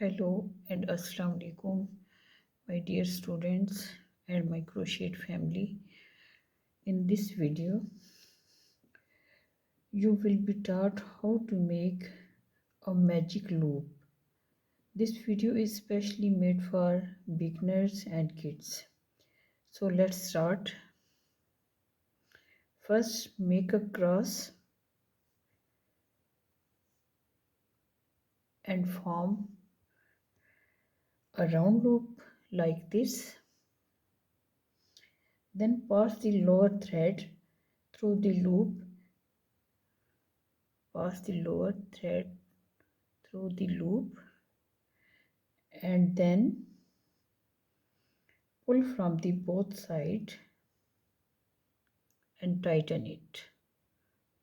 Hello and Assalamu alaikum, my dear students and my crochet family. In this video, you will be taught how to make a magic loop. This video is specially made for beginners and kids. So let's start. First, make a cross and form a round loop like this. Then pass the lower thread through the loop. Pass the lower thread through the loop and then pull from the both side and tighten it.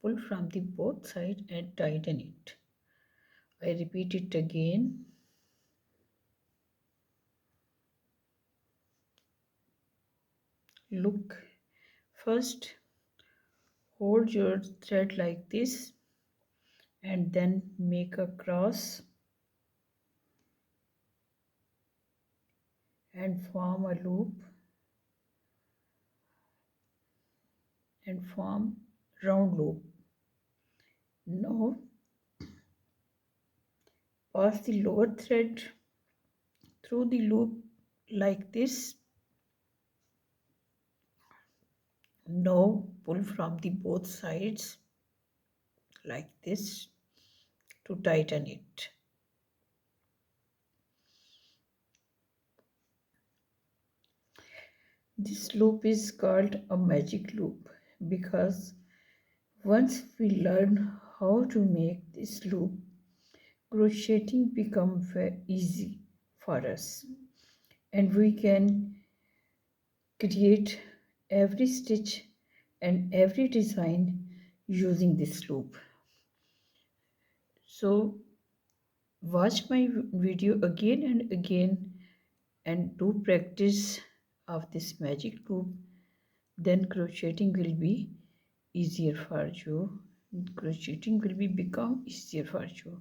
Pull from the both side and tighten it. I repeat it again. Look, first hold your thread like this and then make a cross and form a loop and form round loop. Now pass the lower thread through the loop like this. Now pull from the both sides like this to tighten it. This loop is called a magic loop because once we learn how to make this loop, crocheting becomes very easy for us and we can create every stitch and every design using this loop. So watch my video again and again and do practice of this magic loop, then crocheting will be easier for you. Crocheting will be become easier for you.